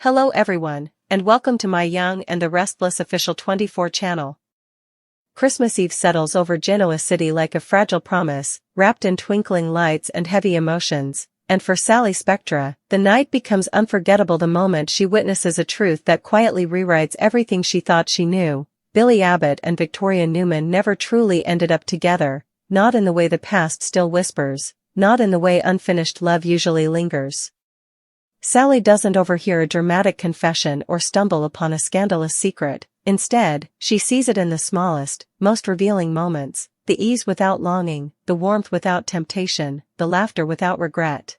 Hello everyone, and welcome to my Young and the Restless official 24 channel. Christmas Eve settles over Genoa City like a fragile promise, wrapped in twinkling lights and heavy emotions, and for Sally Spectra, the night becomes unforgettable the moment she witnesses a truth that quietly rewrites everything she thought she knew. Billy Abbott and Victoria Newman never truly ended up together, not in the way the past still whispers, not in the way unfinished love usually lingers. Sally doesn't overhear a dramatic confession or stumble upon a scandalous secret. Instead, she sees it in the smallest, most revealing moments, the ease without longing, the warmth without temptation, the laughter without regret.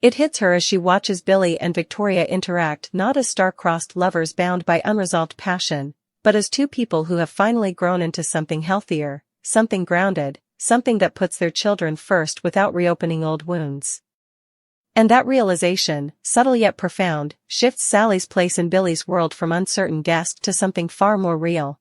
It hits her as she watches Billy and Victoria interact not as star-crossed lovers bound by unresolved passion, but as two people who have finally grown into something healthier, something grounded, something that puts their children first without reopening old wounds. And that realization, subtle yet profound, shifts Sally's place in Billy's world from uncertain guest to something far more real.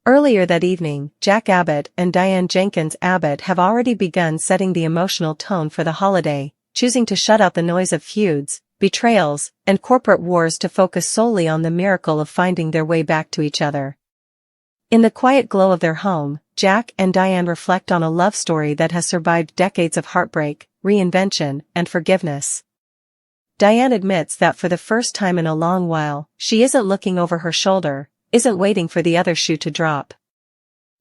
Earlier that evening, Jack Abbott and Diane Jenkins Abbott have already begun setting the emotional tone for the holiday, choosing to shut out the noise of feuds, betrayals, and corporate wars to focus solely on the miracle of finding their way back to each other. In the quiet glow of their home, Jack and Diane reflect on a love story that has survived decades of heartbreak, reinvention, and forgiveness. Diane admits that for the first time in a long while, she isn't looking over her shoulder, isn't waiting for the other shoe to drop.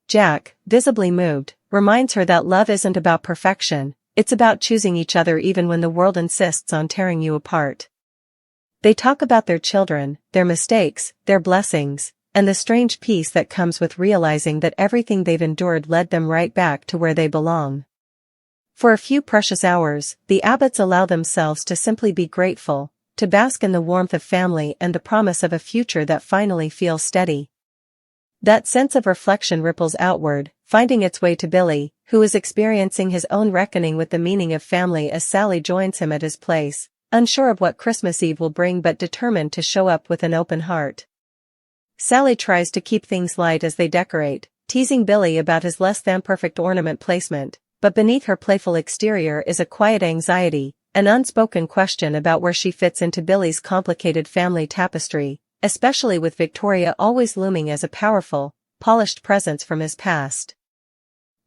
Jack, visibly moved, reminds her that love isn't about perfection, it's about choosing each other even when the world insists on tearing you apart. They talk about their children, their mistakes, their blessings, and the strange peace that comes with realizing that everything they've endured led them right back to where they belong. For a few precious hours, the Abbotts allow themselves to simply be grateful, to bask in the warmth of family and the promise of a future that finally feels steady. That sense of reflection ripples outward, finding its way to Billy, who is experiencing his own reckoning with the meaning of family as Sally joins him at his place, unsure of what Christmas Eve will bring but determined to show up with an open heart. Sally tries to keep things light as they decorate, teasing Billy about his less-than-perfect ornament placement, but beneath her playful exterior is a quiet anxiety, an unspoken question about where she fits into Billy's complicated family tapestry, especially with Victoria always looming as a powerful, polished presence from his past.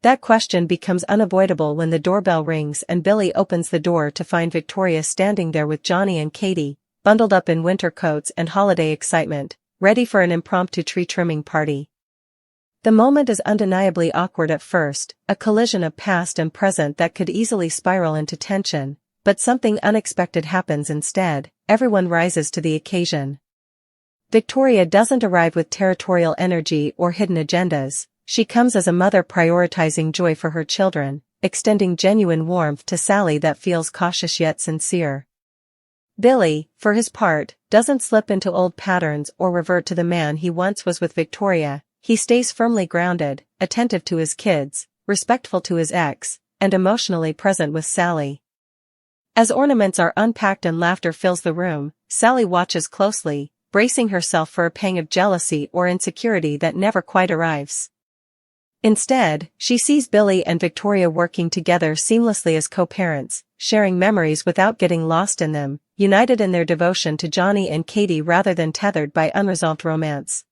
That question becomes unavoidable when the doorbell rings and Billy opens the door to find Victoria standing there with Johnny and Katie, bundled up in winter coats and holiday excitement, ready for an impromptu tree-trimming party. The moment is undeniably awkward at first, a collision of past and present that could easily spiral into tension, but something unexpected happens instead. Everyone rises to the occasion. Victoria doesn't arrive with territorial energy or hidden agendas, she comes as a mother prioritizing joy for her children, extending genuine warmth to Sally that feels cautious yet sincere. Billy, for his part, doesn't slip into old patterns or revert to the man he once was with Victoria. He stays firmly grounded, attentive to his kids, respectful to his ex, and emotionally present with Sally. As ornaments are unpacked and laughter fills the room, Sally watches closely, bracing herself for a pang of jealousy or insecurity that never quite arrives. Instead, she sees Billy and Victoria working together seamlessly as co-parents, sharing memories without getting lost in them, united in their devotion to Johnny and Katie rather than tethered by unresolved romance.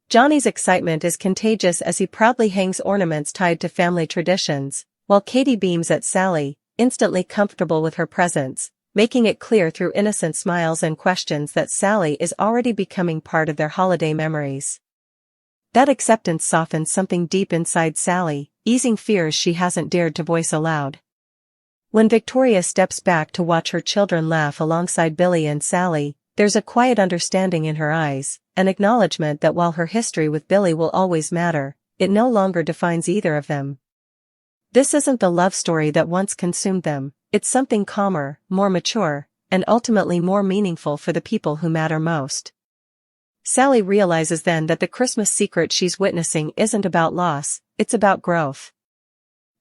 Johnny's excitement is contagious as he proudly hangs ornaments tied to family traditions, while Katie beams at Sally, instantly comfortable with her presence, making it clear through innocent smiles and questions that Sally is already becoming part of their holiday memories. That acceptance softens something deep inside Sally, easing fears she hasn't dared to voice aloud. When Victoria steps back to watch her children laugh alongside Billy and Sally, there's a quiet understanding in her eyes, an acknowledgement that while her history with Billy will always matter, it no longer defines either of them. This isn't the love story that once consumed them, it's something calmer, more mature, and ultimately more meaningful for the people who matter most. Sally realizes then that the Christmas secret she's witnessing isn't about loss, it's about growth.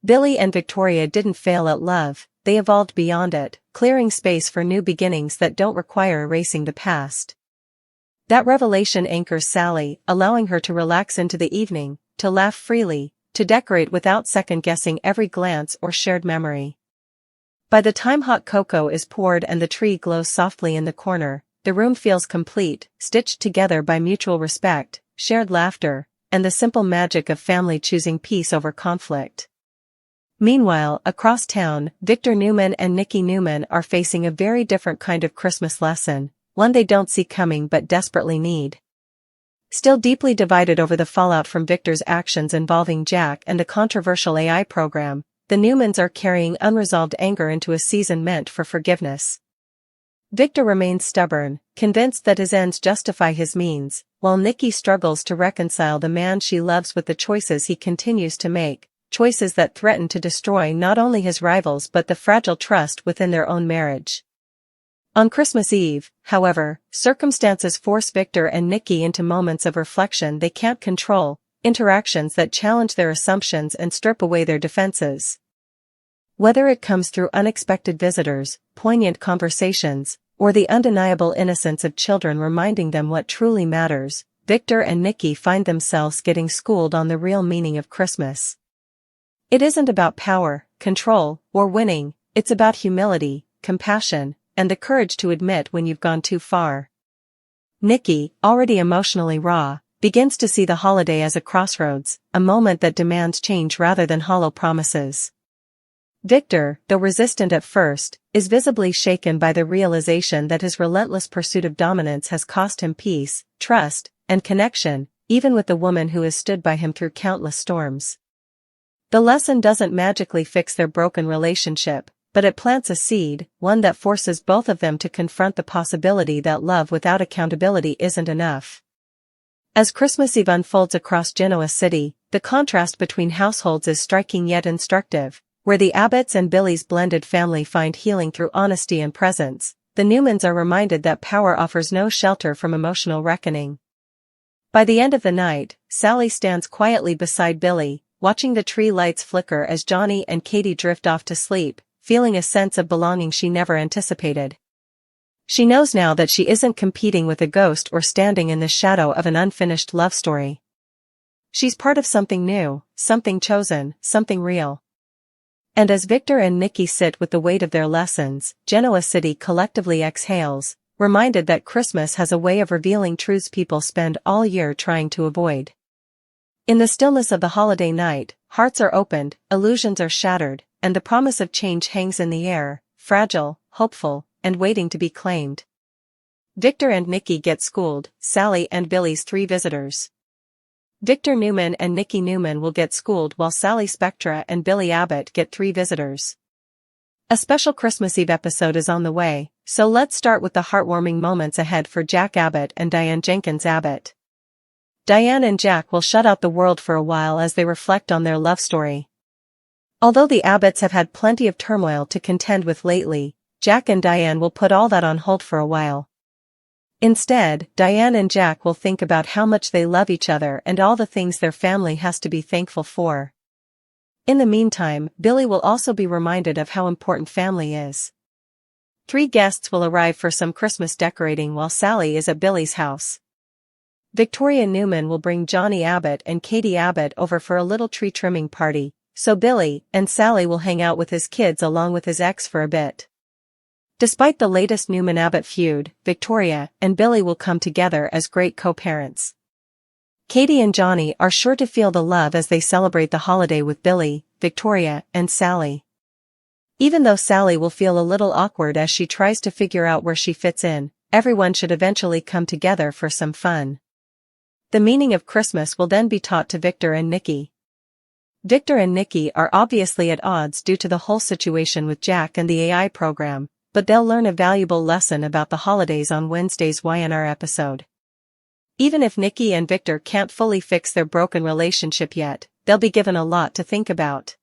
Billy and Victoria didn't fail at love, they evolved beyond it, clearing space for new beginnings that don't require erasing the past. That revelation anchors Sally, allowing her to relax into the evening, to laugh freely, to decorate without second-guessing every glance or shared memory. By the time hot cocoa is poured and the tree glows softly in the corner, the room feels complete, stitched together by mutual respect, shared laughter, and the simple magic of family choosing peace over conflict. Meanwhile, across town, Victor Newman and Nikki Newman are facing a very different kind of Christmas lesson, one they don't see coming but desperately need. Still deeply divided over the fallout from Victor's actions involving Jack and a controversial AI program, the Newmans are carrying unresolved anger into a season meant for forgiveness. Victor remains stubborn, convinced that his ends justify his means, while Nikki struggles to reconcile the man she loves with the choices he continues to make, choices that threaten to destroy not only his rivals but the fragile trust within their own marriage. On Christmas Eve, however, circumstances force Victor and Nikki into moments of reflection they can't control, interactions that challenge their assumptions and strip away their defenses. Whether it comes through unexpected visitors, poignant conversations, or the undeniable innocence of children reminding them what truly matters, Victor and Nikki find themselves getting schooled on the real meaning of Christmas. It isn't about power, control, or winning, it's about humility, compassion, and the courage to admit when you've gone too far. Nikki, already emotionally raw, begins to see the holiday as a crossroads, a moment that demands change rather than hollow promises. Victor, though resistant at first, is visibly shaken by the realization that his relentless pursuit of dominance has cost him peace, trust, and connection, even with the woman who has stood by him through countless storms. The lesson doesn't magically fix their broken relationship, but it plants a seed, one that forces both of them to confront the possibility that love without accountability isn't enough. As Christmas Eve unfolds across Genoa City, the contrast between households is striking yet instructive. Where the Abbotts and Billy's blended family find healing through honesty and presence, the Newmans are reminded that power offers no shelter from emotional reckoning. By the end of the night, Sally stands quietly beside Billy, watching the tree lights flicker as Johnny and Katie drift off to sleep, feeling a sense of belonging she never anticipated. She knows now that she isn't competing with a ghost or standing in the shadow of an unfinished love story. She's part of something new, something chosen, something real. And as Victor and Nikki sit with the weight of their lessons, Genoa City collectively exhales, reminded that Christmas has a way of revealing truths people spend all year trying to avoid. In the stillness of the holiday night, hearts are opened, illusions are shattered, and the promise of change hangs in the air, fragile, hopeful, and waiting to be claimed. Victor and Nikki get schooled, Sally and Billy's 3 visitors. Victor Newman and Nikki Newman will get schooled while Sally Spectra and Billy Abbott get 3 visitors. A special Christmas Eve episode is on the way, so let's start with the heartwarming moments ahead for Jack Abbott and Diane Jenkins Abbott. Diane and Jack will shut out the world for a while as they reflect on their love story. Although the Abbotts have had plenty of turmoil to contend with lately, Jack and Diane will put all that on hold for a while. Instead, Diane and Jack will think about how much they love each other and all the things their family has to be thankful for. In the meantime, Billy will also be reminded of how important family is. 3 guests will arrive for some Christmas decorating while Sally is at Billy's house. Victoria Newman will bring Johnny Abbott and Katie Abbott over for a little tree trimming party, so Billy and Sally will hang out with his kids along with his ex for a bit. Despite the latest Newman-Abbott feud, Victoria and Billy will come together as great co-parents. Katie and Johnny are sure to feel the love as they celebrate the holiday with Billy, Victoria, and Sally. Even though Sally will feel a little awkward as she tries to figure out where she fits in, everyone should eventually come together for some fun. The meaning of Christmas will then be taught to Victor and Nikki. Victor and Nikki are obviously at odds due to the whole situation with Jack and the AI program, but they'll learn a valuable lesson about the holidays on Wednesday's YNR episode. Even if Nikki and Victor can't fully fix their broken relationship yet, they'll be given a lot to think about.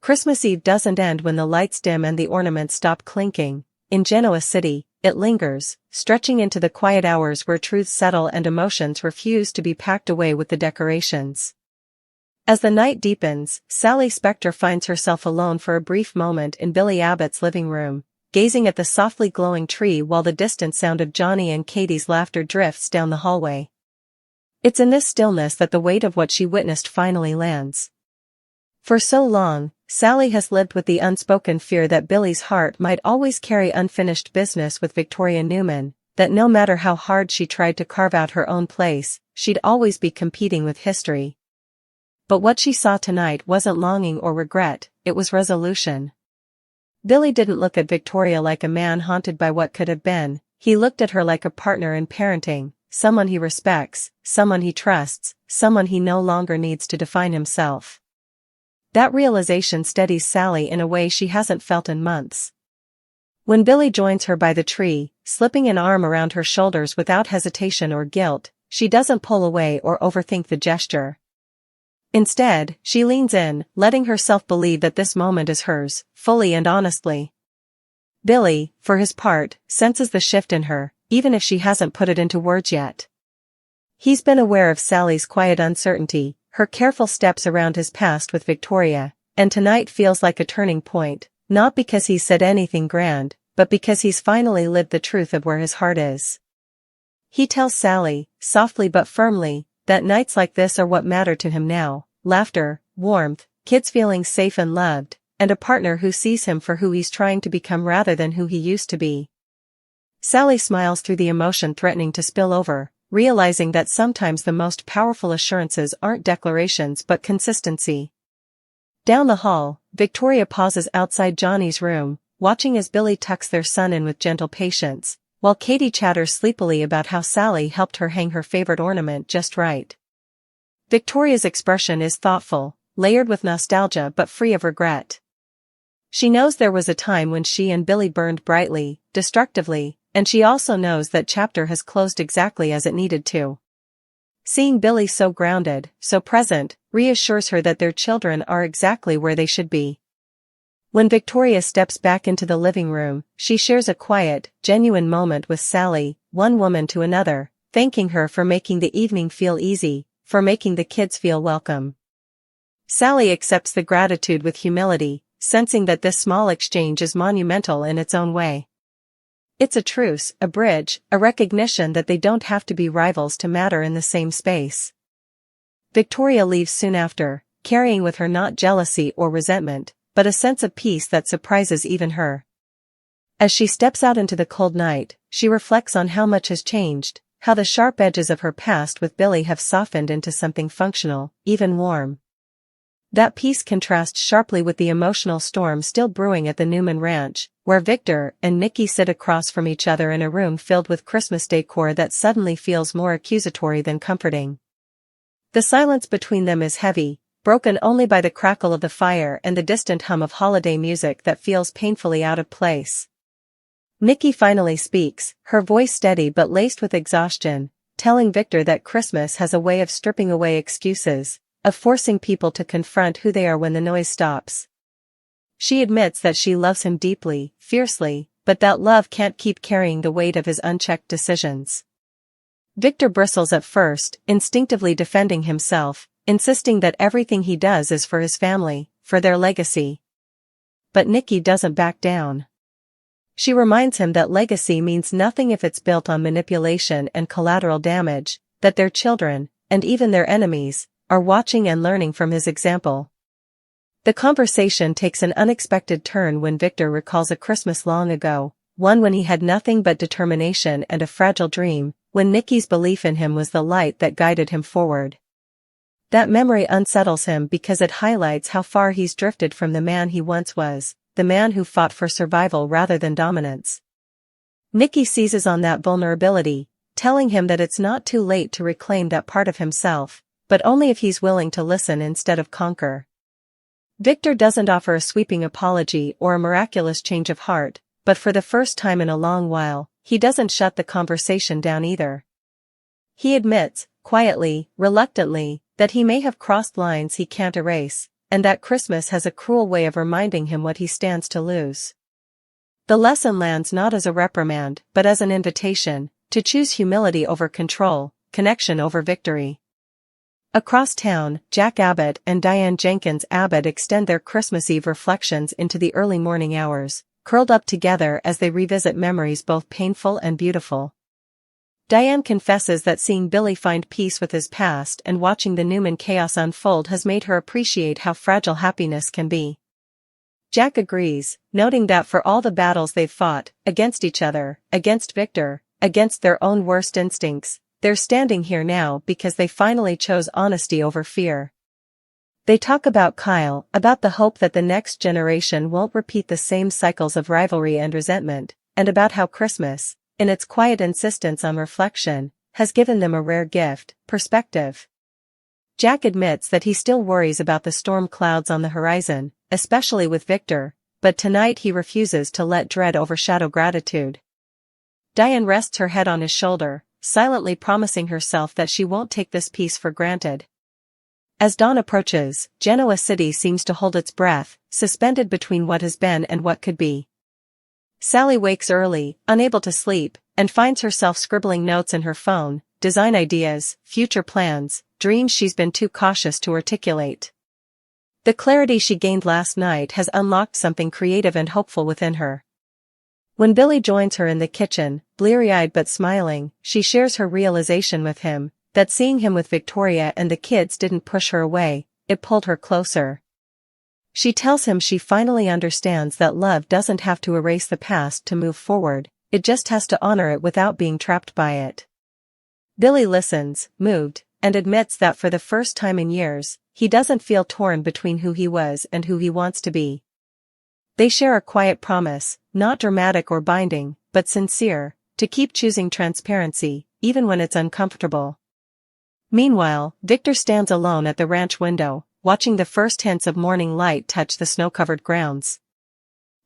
Christmas Eve doesn't end when the lights dim and the ornaments stop clinking. In Genoa City, it lingers, stretching into the quiet hours where truths settle and emotions refuse to be packed away with the decorations. As the night deepens, Sally Spectra finds herself alone for a brief moment in Billy Abbott's living room, gazing at the softly glowing tree while the distant sound of Johnny and Katie's laughter drifts down the hallway. It's in this stillness that the weight of what she witnessed finally lands. For so long, Sally has lived with the unspoken fear that Billy's heart might always carry unfinished business with Victoria Newman, that no matter how hard she tried to carve out her own place, she'd always be competing with history. But what she saw tonight wasn't longing or regret, it was resolution. Billy didn't look at Victoria like a man haunted by what could have been, he looked at her like a partner in parenting, someone he respects, someone he trusts, someone he no longer needs to define himself. That realization steadies Sally in a way she hasn't felt in months. When Billy joins her by the tree, slipping an arm around her shoulders without hesitation or guilt, she doesn't pull away or overthink the gesture. Instead, she leans in, letting herself believe that this moment is hers, fully and honestly. Billy, for his part, senses the shift in her, even if she hasn't put it into words yet. He's been aware of Sally's quiet uncertainty, her careful steps around his past with Victoria, and tonight feels like a turning point, not because he's said anything grand, but because he's finally lived the truth of where his heart is. He tells Sally, softly but firmly, that nights like this are what matter to him now, laughter, warmth, kids feeling safe and loved, and a partner who sees him for who he's trying to become rather than who he used to be. Sally smiles through the emotion threatening to spill over, realizing that sometimes the most powerful assurances aren't declarations but consistency. Down the hall, Victoria pauses outside Johnny's room, watching as Billy tucks their son in with gentle patience, while Katie chatters sleepily about how Sally helped her hang her favorite ornament just right. Victoria's expression is thoughtful, layered with nostalgia but free of regret. She knows there was a time when she and Billy burned brightly, destructively, and she also knows that chapter has closed exactly as it needed to. Seeing Billy so grounded, so present, reassures her that their children are exactly where they should be. When Victoria steps back into the living room, she shares a quiet, genuine moment with Sally, one woman to another, thanking her for making the evening feel easy, for making the kids feel welcome. Sally accepts the gratitude with humility, sensing that this small exchange is monumental in its own way. It's a truce, a bridge, a recognition that they don't have to be rivals to matter in the same space. Victoria leaves soon after, carrying with her not jealousy or resentment, but a sense of peace that surprises even her. As she steps out into the cold night, she reflects on how much has changed, how the sharp edges of her past with Billy have softened into something functional, even warm. That peace contrasts sharply with the emotional storm still brewing at the Newman Ranch, where Victor and NIKKI sit across from each other in a room filled with Christmas decor that suddenly feels more accusatory than comforting. The silence between them is heavy, broken only by the crackle of the fire and the distant hum of holiday music that feels painfully out of place. NIKKI finally speaks, her voice steady but laced with exhaustion, telling Victor that Christmas has a way of stripping away excuses, of forcing people to confront who they are when the noise stops. She admits that she loves him deeply, fiercely, but that love can't keep carrying the weight of his unchecked decisions. Victor bristles at first, instinctively defending himself, insisting that everything he does is for his family, for their legacy. But NIKKI doesn't back down. She reminds him that legacy means nothing if it's built on manipulation and collateral damage, that their children, and even their enemies, are watching and learning from his example. The conversation takes an unexpected turn when Victor recalls a Christmas long ago, one when he had nothing but determination and a fragile dream, when NIKKI's belief in him was the light that guided him forward. That memory unsettles him because it highlights how far he's drifted from the man he once was, the man who fought for survival rather than dominance. NIKKI seizes on that vulnerability, telling him that it's not too late to reclaim that part of himself, but only if he's willing to listen instead of conquer. Victor doesn't offer a sweeping apology or a miraculous change of heart, but for the first time in a long while, he doesn't shut the conversation down either. He admits, quietly, reluctantly, that he may have crossed lines he can't erase, and that Christmas has a cruel way of reminding him what he stands to lose. The lesson lands not as a reprimand, but as an invitation, to choose humility over control, connection over victory. Across town, Jack Abbott and Diane Jenkins Abbott extend their Christmas Eve reflections into the early morning hours, curled up together as they revisit memories both painful and beautiful. Diane confesses that seeing Billy find peace with his past and watching the Newman chaos unfold has made her appreciate how fragile happiness can be. Jack agrees, noting that for all the battles they've fought, against each other, against Victor, against their own worst instincts. They're standing here now because they finally chose honesty over fear. They talk about Kyle, about the hope that the next generation won't repeat the same cycles of rivalry and resentment, and about how Christmas, in its quiet insistence on reflection, has given them a rare gift, perspective. Jack admits that he still worries about the storm clouds on the horizon, especially with Victor, but tonight he refuses to let dread overshadow gratitude. Diane rests her head on his shoulder, silently promising herself that she won't take this peace for granted. As dawn approaches, Genoa City seems to hold its breath, suspended between what has been and what could be. Sally wakes early, unable to sleep, and finds herself scribbling notes in her phone, design ideas, future plans, dreams she's been too cautious to articulate. The clarity she gained last night has unlocked something creative and hopeful within her. When Billy joins her in the kitchen, bleary-eyed but smiling, she shares her realization with him, that seeing him with Victoria and the kids didn't push her away, it pulled her closer. She tells him she finally understands that love doesn't have to erase the past to move forward, it just has to honor it without being trapped by it. Billy listens, moved, and admits that for the first time in years, he doesn't feel torn between who he was and who he wants to be. They share a quiet promise, not dramatic or binding, but sincere, to keep choosing transparency, even when it's uncomfortable. Meanwhile, Victor stands alone at the ranch window, watching the first hints of morning light touch the snow-covered grounds.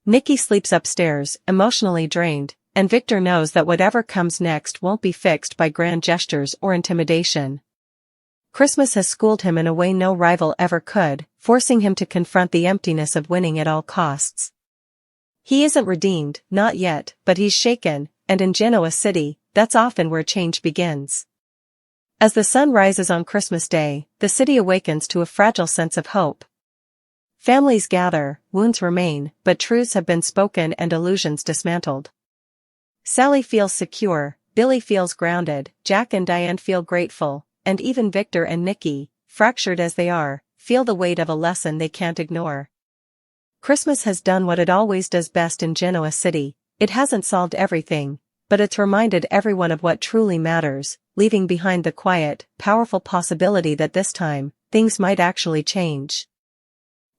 NIKKI sleeps upstairs, emotionally drained, and Victor knows that whatever comes next won't be fixed by grand gestures or intimidation. Christmas has schooled him in a way no rival ever could, forcing him to confront the emptiness of winning at all costs. He isn't redeemed, not yet, but he's shaken, and in Genoa City, that's often where change begins. As the sun rises on Christmas Day, the city awakens to a fragile sense of hope. Families gather, wounds remain, but truths have been spoken and illusions dismantled. Sally feels secure, Billy feels grounded, Jack and Diane feel grateful, and even Victor and NIKKI, fractured as they are, feel the weight of a lesson they can't ignore. Christmas has done what it always does best in Genoa City, it hasn't solved everything, but it's reminded everyone of what truly matters, leaving behind the quiet, powerful possibility that this time, things might actually change.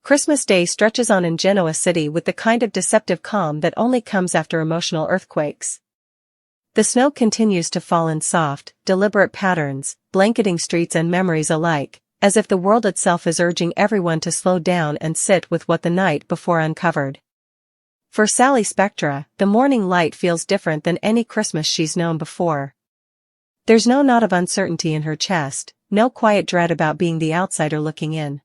Christmas Day stretches on in Genoa City with the kind of deceptive calm that only comes after emotional earthquakes. The snow continues to fall in soft, deliberate patterns, blanketing streets and memories alike, as if the world itself is urging everyone to slow down and sit with what the night before uncovered. For Sally Spectra, the morning light feels different than any Christmas she's known before. There's no knot of uncertainty in her chest, no quiet dread about being the outsider looking in.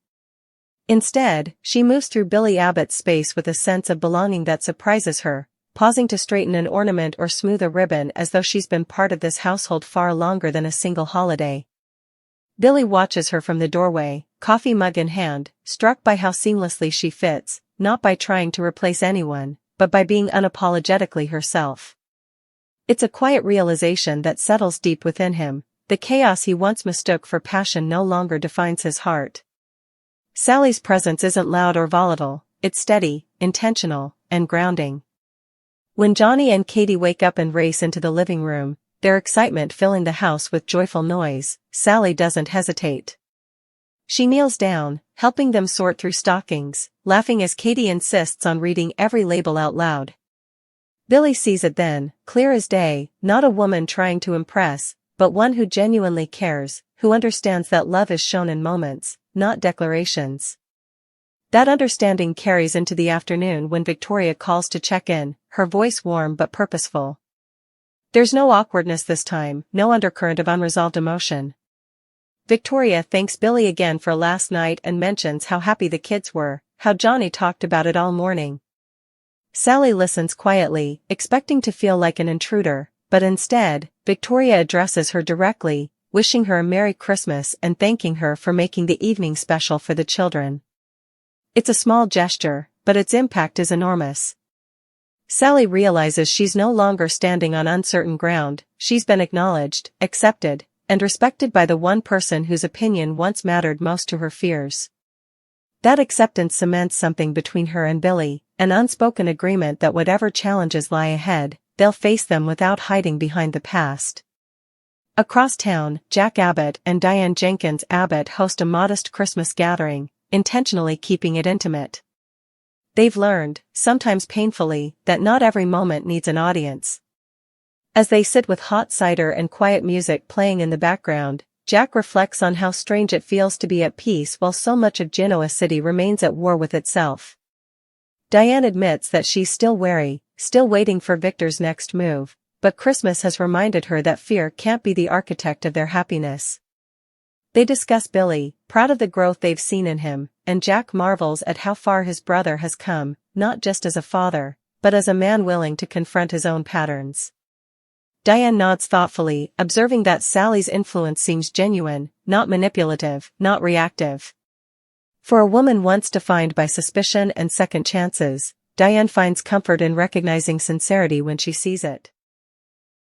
Instead, she moves through Billy Abbott's space with a sense of belonging that surprises her, pausing to straighten an ornament or smooth a ribbon as though she's been part of this household far longer than a single holiday. Billy watches her from the doorway, coffee mug in hand, struck by how seamlessly she fits, not by trying to replace anyone, but by being unapologetically herself. It's a quiet realization that settles deep within him, the chaos he once mistook for passion no longer defines his heart. Sally's presence isn't loud or volatile, it's steady, intentional, and grounding. When Johnny and Katie wake up and race into the living room, their excitement filling the house with joyful noise, Sally doesn't hesitate. She kneels down, helping them sort through stockings, laughing as Katie insists on reading every label out loud. Billy sees it then, clear as day, not a woman trying to impress, but one who genuinely cares, who understands that love is shown in moments, not declarations. That understanding carries into the afternoon when Victoria calls to check in, her voice warm but purposeful. There's no awkwardness this time, no undercurrent of unresolved emotion. Victoria thanks Billy again for last night and mentions how happy the kids were, how Johnny talked about it all morning. Sally listens quietly, expecting to feel like an intruder, but instead, Victoria addresses her directly, wishing her a Merry Christmas and thanking her for making the evening special for the children. It's a small gesture, but its impact is enormous. Sally realizes she's no longer standing on uncertain ground, she's been acknowledged, accepted, and respected by the one person whose opinion once mattered most to her fears. That acceptance cements something between her and Billy, an unspoken agreement that whatever challenges lie ahead, they'll face them without hiding behind the past. Across town, Jack Abbott and Diane Jenkins Abbott host a modest Christmas gathering, intentionally keeping it intimate. They've learned, sometimes painfully, that not every moment needs an audience. As they sit with hot cider and quiet music playing in the background, Jack reflects on how strange it feels to be at peace while so much of Genoa City remains at war with itself. Diane admits that she's still wary, still waiting for Victor's next move, but Christmas has reminded her that fear can't be the architect of their happiness. They discuss Billy, proud of the growth they've seen in him, and Jack marvels at how far his brother has come, not just as a father, but as a man willing to confront his own patterns. Diane nods thoughtfully, observing that Sally's influence seems genuine, not manipulative, not reactive. For a woman once defined by suspicion and second chances, Diane finds comfort in recognizing sincerity when she sees it.